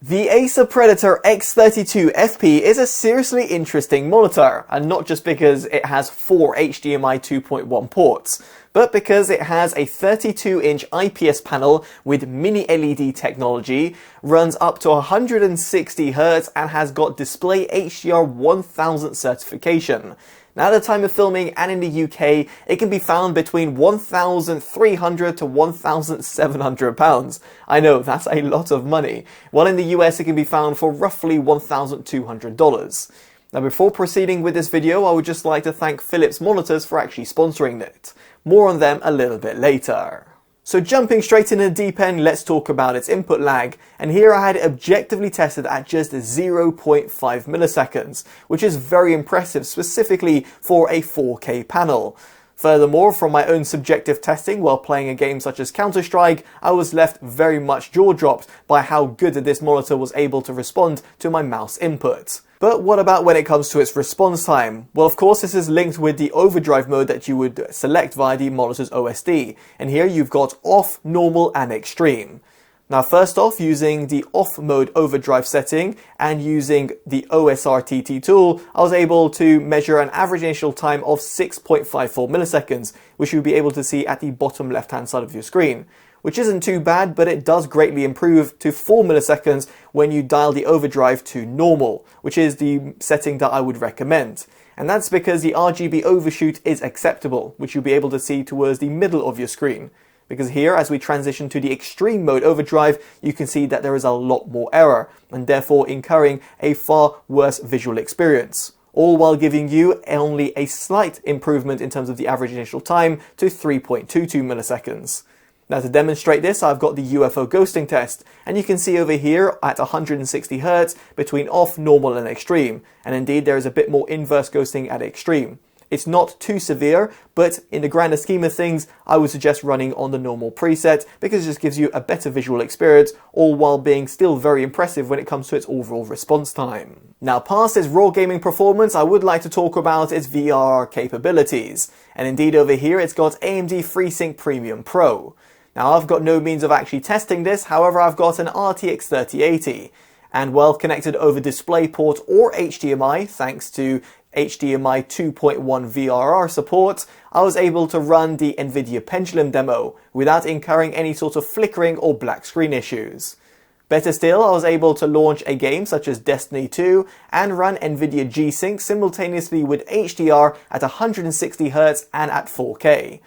The Acer Predator X32 FP is a seriously interesting monitor, and not just because it has 4 HDMI 2.1 ports, but because it has a 32-inch IPS panel with Mini LED technology, runs up to 160Hz and has got DisplayHDR 1000 certification. Now, at the time of filming and in the UK, it can be found between £1,300 to £1,700. I know, that's a lot of money. While in the US, it can be found for roughly $1,200. Now, before proceeding with this video, I would just like to thank Philips Monitors for actually sponsoring it. More on them a little bit later. So jumping straight in the deep end, let's talk about its input lag. And here I had it objectively tested at just 0.5 milliseconds, which is very impressive, specifically for a 4K panel. Furthermore, from my own subjective testing while playing a game such as Counter-Strike, I was left very much jaw-dropped by how good this monitor was able to respond to my mouse input. But what about when it comes to its response time? Well, of course, this is linked with the overdrive mode that you would select via the monitor's OSD. And here you've got off, normal, and extreme. Now, first off, using the off mode overdrive setting and using the OSRTT tool, I was able to measure an average initial time of 6.54 milliseconds, which you'll be able to see at the bottom left-hand side of your screen. Which isn't too bad, but it does greatly improve to 4 milliseconds when you dial the overdrive to normal, which is the setting that I would recommend. And that's because the RGB overshoot is acceptable, which you'll be able to see towards the middle of your screen. Because here, as we transition to the extreme mode overdrive, you can see that there is a lot more error, and therefore incurring a far worse visual experience. All while giving you only a slight improvement in terms of the average initial time to 3.22 milliseconds. Now, to demonstrate this, I've got the UFO ghosting test, and you can see over here at 160Hz between off, normal and extreme, and indeed there is a bit more inverse ghosting at extreme. It's not too severe, but in the grander scheme of things, I would suggest running on the normal preset because it just gives you a better visual experience, all while being still very impressive when it comes to its overall response time. Now, past its raw gaming performance, I would like to talk about its VR capabilities, and indeed over here it's got AMD FreeSync Premium Pro. Now, I've got no means of actually testing this, however I've got an RTX 3080, and well connected over DisplayPort or HDMI, thanks to HDMI 2.1 VRR support, I was able to run the Nvidia Pendulum demo without incurring any sort of flickering or black screen issues. Better still, I was able to launch a game such as Destiny 2 and run Nvidia G-Sync simultaneously with HDR at 160Hz and at 4K.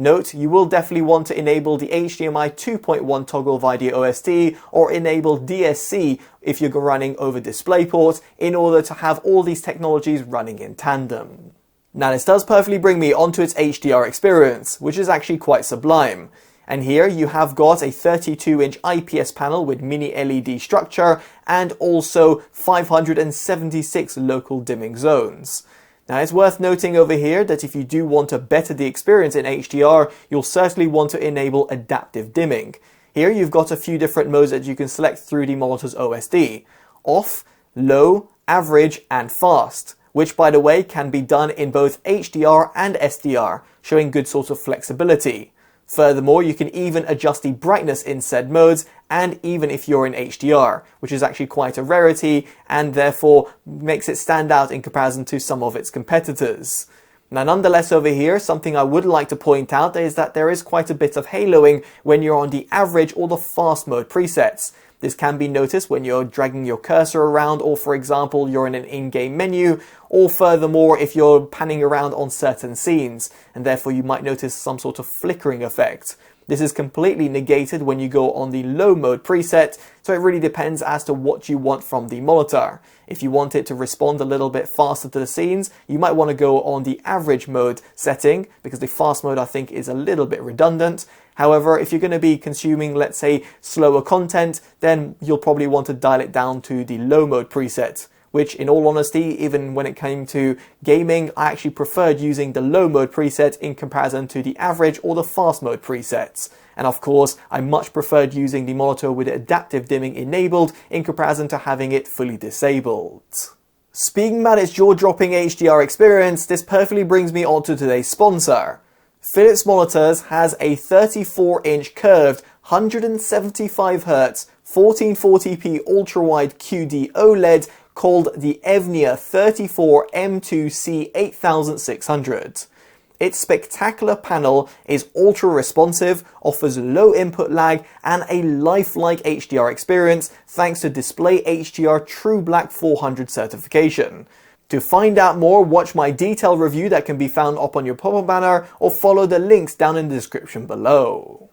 Note, you will definitely want to enable the HDMI 2.1 toggle via the OSD or enable DSC if you're running over DisplayPort in order to have all these technologies running in tandem. Now, this does perfectly bring me onto its HDR experience, which is actually quite sublime. And here you have got a 32-inch IPS panel with Mini LED structure and also 576 local dimming zones. Now, it's worth noting over here that if you do want to better the experience in HDR, you'll certainly want to enable adaptive dimming. Here you've got a few different modes that you can select through the monitor's OSD. Off, low, average and fast, which by the way can be done in both HDR and SDR, showing good sort of flexibility. Furthermore, you can even adjust the brightness in said modes, and even if you're in HDR, which is actually quite a rarity and therefore makes it stand out in comparison to some of its competitors. Now, nonetheless over here, something I would like to point out is that there is quite a bit of haloing when you're on the average or the fast mode presets. This can be noticed when you're dragging your cursor around, or for example, you're in an in-game menu, or furthermore, if you're panning around on certain scenes, and therefore you might notice some sort of flickering effect. This is completely negated when you go on the low mode preset, so it really depends as to what you want from the monitor. If you want it to respond a little bit faster to the scenes, you might want to go on the average mode setting, because the fast mode I think is a little bit redundant. However, if you're going to be consuming, let's say, slower content, then you'll probably want to dial it down to the low mode preset, which in all honesty, even when it came to gaming, I actually preferred using the low mode preset in comparison to the average or the fast mode presets. And of course, I much preferred using the monitor with adaptive dimming enabled in comparison to having it fully disabled. Speaking about its jaw-dropping HDR experience, this perfectly brings me on to today's sponsor. Philips Monitors has a 34-inch curved 175Hz 1440p ultra-wide QD OLED called the Evnia 34M2C8600. Its spectacular panel is ultra-responsive, offers low input lag, and a lifelike HDR experience thanks to DisplayHDR True Black 400 certification. To find out more, watch my detailed review that can be found up on your pop-up banner, or follow the links down in the description below.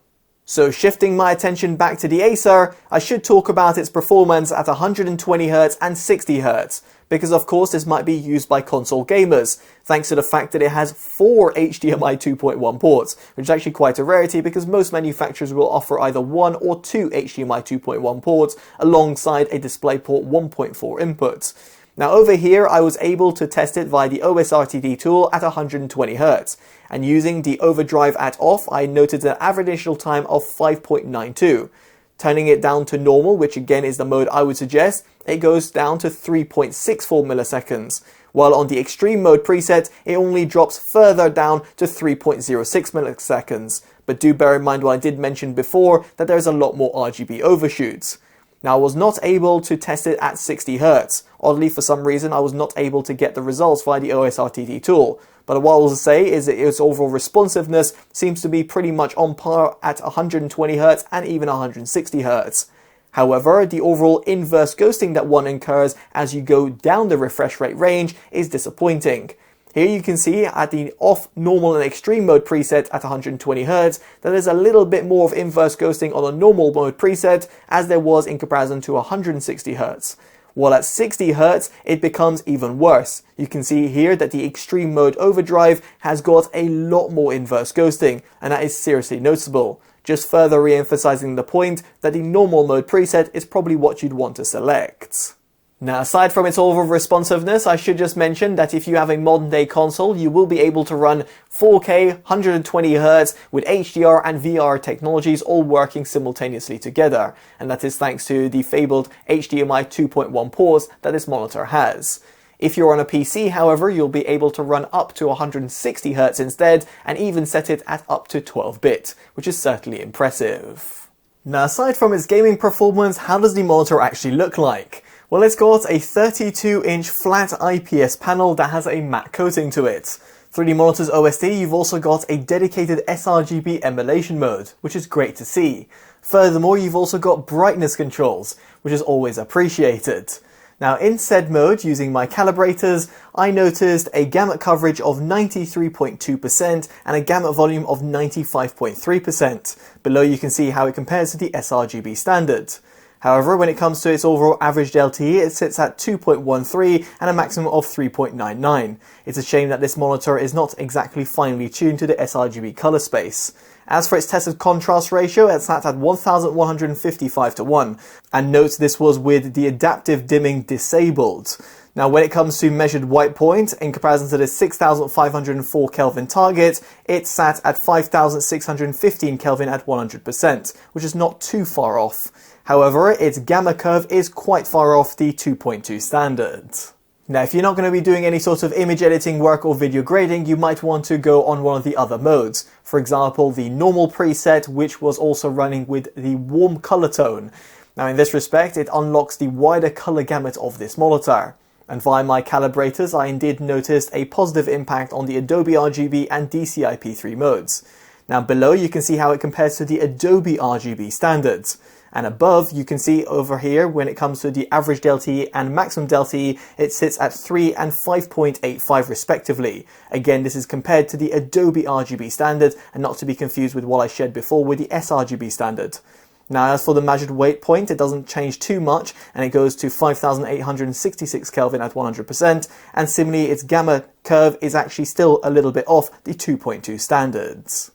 So shifting my attention back to the Acer, I should talk about its performance at 120Hz and 60Hz, because of course this might be used by console gamers, thanks to the fact that it has 4 HDMI 2.1 ports, which is actually quite a rarity because most manufacturers will offer either 1 or 2 HDMI 2.1 ports alongside a DisplayPort 1.4 input. Now over here I was able to test it via the OSRTD tool at 120Hz, and using the overdrive at off I noted an average initial time of 5.92. Turning it down to normal, which again is the mode I would suggest, it goes down to 3.64 milliseconds, while on the extreme mode preset it only drops further down to 3.06 milliseconds. But do bear in mind what I did mention before, that there's a lot more RGB overshoots. Now I was not able to test it at 60Hz. Oddly, for some reason I was not able to get the results via the OSRTD tool. But what I will say is that its overall responsiveness seems to be pretty much on par at 120Hz and even 160Hz. However, the overall inverse ghosting that one incurs as you go down the refresh rate range is disappointing. Here you can see at the off, normal and extreme mode preset at 120Hz that there's a little bit more of inverse ghosting on the normal mode preset as there was in comparison to 160Hz. While at 60Hz it becomes even worse. You can see here that the extreme mode overdrive has got a lot more inverse ghosting, and that is seriously noticeable. Just further re-emphasizing the point that the normal mode preset is probably what you'd want to select. Now, aside from its overall responsiveness, I should just mention that if you have a modern day console, you will be able to run 4K, 120Hz with HDR and VR technologies all working simultaneously together, and that is thanks to the fabled HDMI 2.1 ports that this monitor has. If you're on a PC, however, you'll be able to run up to 160Hz instead, and even set it at up to 12-bit, which is certainly impressive. Now, aside from its gaming performance, how does the monitor actually look like? Well, it's got a 32-inch flat IPS panel that has a matte coating to it. Through the monitor's OSD, you've also got a dedicated sRGB emulation mode, which is great to see. Furthermore, you've also got brightness controls, which is always appreciated. Now, in said mode, using my calibrators, I noticed a gamut coverage of 93.2% and a gamut volume of 95.3%. Below you can see how it compares to the sRGB standard. However, when it comes to its overall average LTE, it sits at 2.13 and a maximum of 3.99. It's a shame that this monitor is not exactly finely tuned to the sRGB color space. As for its tested contrast ratio, it sat at 1155:1. And note this was with the adaptive dimming disabled. Now, when it comes to measured white point, in comparison to the 6504 Kelvin target, it sat at 5615 Kelvin at 100%, which is not too far off. However, its gamma curve is quite far off the 2.2 standard. Now, if you're not going to be doing any sort of image editing work or video grading, you might want to go on one of the other modes. For example, the normal preset, which was also running with the warm color tone. Now, in this respect, it unlocks the wider color gamut of this monitor. And via my calibrators, I indeed noticed a positive impact on the Adobe RGB and DCI-P3 modes. Now, below you can see how it compares to the Adobe RGB standards. And above, you can see over here, when it comes to the average LTE and maximum LTE, it sits at 3 and 5.85 respectively. Again, this is compared to the Adobe RGB standard, and not to be confused with what I shared before with the sRGB standard. Now, as for the measured weight point, it doesn't change too much, and it goes to 5866 Kelvin at 100%, and similarly, its gamma curve is actually still a little bit off the 2.2 standards.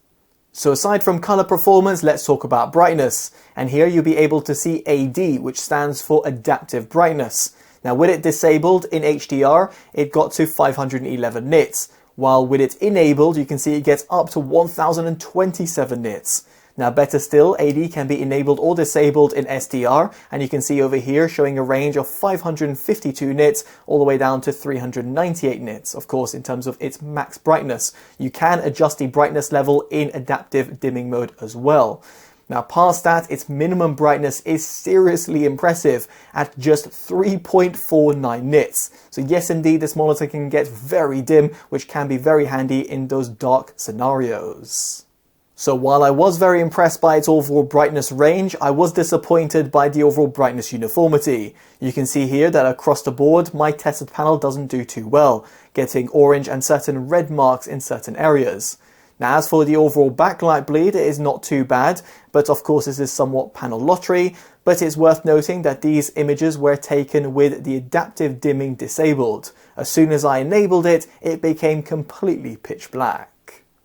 So aside from color performance, let's talk about brightness. And here you'll be able to see AD, which stands for adaptive brightness. Now, with it disabled in HDR, it got to 511 nits, while with it enabled, you can see it gets up to 1027 nits. Now, better still, AD can be enabled or disabled in SDR, and you can see over here showing a range of 552 nits all the way down to 398 nits, of course, in terms of its max brightness. You can adjust the brightness level in adaptive dimming mode as well. Now past that, its minimum brightness is seriously impressive at just 3.49 nits. So yes indeed, this monitor can get very dim, which can be very handy in those dark scenarios. So while I was very impressed by its overall brightness range, I was disappointed by the overall brightness uniformity. You can see here that across the board, my tested panel doesn't do too well, getting orange and certain red marks in certain areas. Now as for the overall backlight bleed, it is not too bad, but of course this is somewhat panel lottery, but it's worth noting that these images were taken with the adaptive dimming disabled. As soon as I enabled it, it became completely pitch black.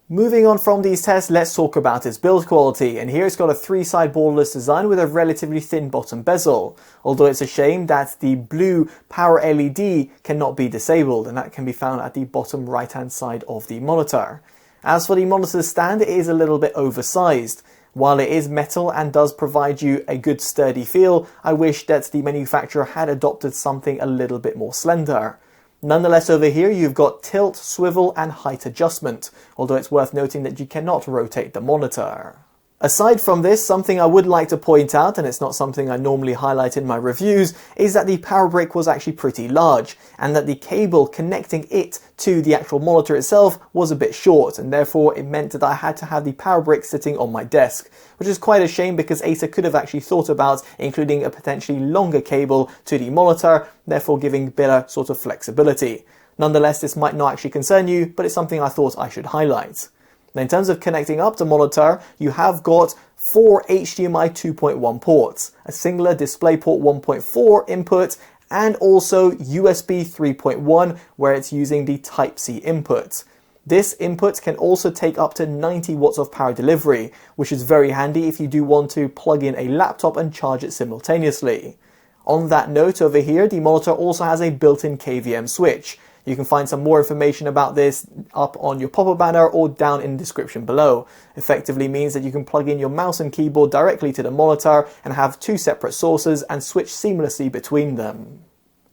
Moving on from these tests, let's talk about its build quality, and here it's got a 3-side borderless design with a relatively thin bottom bezel, although it's a shame that the blue power LED cannot be disabled, and that can be found at the bottom right hand side of the monitor. As for the monitor's stand, it is a little bit oversized. While it is metal and does provide you a good sturdy feel, I wish that the manufacturer had adopted something a little bit more slender. Nonetheless, over here you've got tilt, swivel and height adjustment, although it's worth noting that you cannot rotate the monitor. Aside from this, something I would like to point out, and it's not something I normally highlight in my reviews, is that the power brick was actually pretty large, and that the cable connecting it to the actual monitor itself was a bit short, and therefore it meant that I had to have the power brick sitting on my desk, which is quite a shame because Acer could have actually thought about including a potentially longer cable to the monitor, therefore giving better sort of flexibility. Nonetheless, this might not actually concern you, but it's something I thought I should highlight. Now in terms of connecting up the monitor, you have got 4 HDMI 2.1 ports, a singular DisplayPort 1.4 input, and also USB 3.1 where it's using the Type-C input. This input can also take up to 90 watts of power delivery, which is very handy if you do want to plug in a laptop and charge it simultaneously. On that note over here, the monitor also has a built-in KVM switch. You can find some more information about this up on your pop-up banner or down in the description below. Effectively means that you can plug in your mouse and keyboard directly to the monitor and have 2 separate sources and switch seamlessly between them.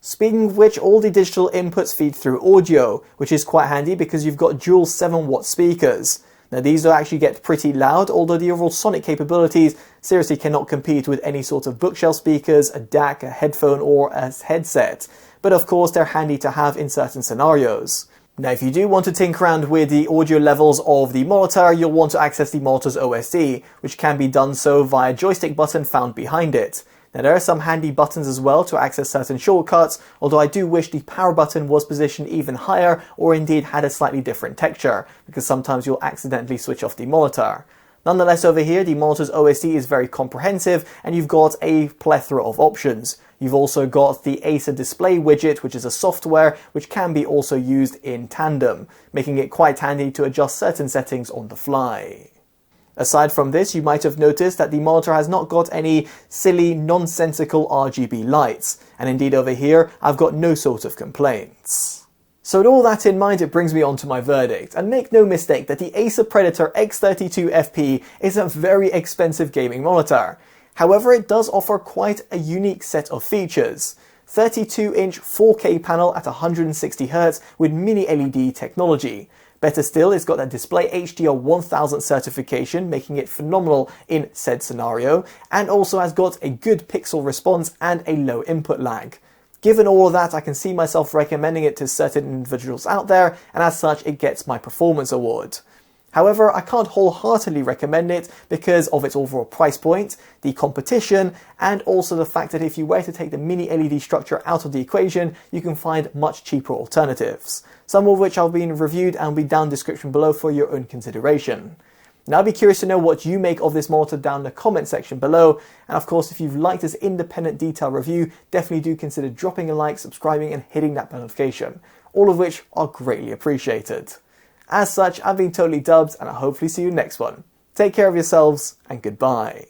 Speaking of which, all the digital inputs feed through audio, which is quite handy because you've got dual 7-watt speakers. Now these will actually get pretty loud, although the overall sonic capabilities seriously cannot compete with any sort of bookshelf speakers, a DAC, a headphone or a headset. But of course they're handy to have in certain scenarios. Now if you do want to tinker around with the audio levels of the monitor, you'll want to access the monitor's OSD, which can be done so via a joystick button found behind it. Now there are some handy buttons as well to access certain shortcuts, although I do wish the power button was positioned even higher or indeed had a slightly different texture, because sometimes you'll accidentally switch off the monitor. Nonetheless, over here the monitor's OSD is very comprehensive and you've got a plethora of options. You've also got the Acer Display widget, which is a software which can be also used in tandem, making it quite handy to adjust certain settings on the fly. Aside from this, you might have noticed that the monitor has not got any silly, nonsensical RGB lights, and indeed over here I've got no sort of complaints. So with all that in mind, it brings me on to my verdict, and make no mistake that the Acer Predator X32 FP is a very expensive gaming monitor. However, it does offer quite a unique set of features. 32-inch 4K panel at 160Hz with Mini LED technology. Better still, it's got that DisplayHDR 1000 certification, making it phenomenal in said scenario, and also has got a good pixel response and a low input lag. Given all of that, I can see myself recommending it to certain individuals out there, and as such, it gets my performance award. However, I can't wholeheartedly recommend it because of its overall price point, the competition, and also the fact that if you were to take the Mini LED structure out of the equation, you can find much cheaper alternatives, some of which have been reviewed and will be down in the description below for your own consideration. Now I'd be curious to know what you make of this monitor down in the comment section below, and of course if you've liked this independent detailed review, definitely do consider dropping a like, subscribing and hitting that notification, all of which are greatly appreciated. As such, I've been Totally Dubbed, and I'll hopefully see you next one. Take care of yourselves, and goodbye.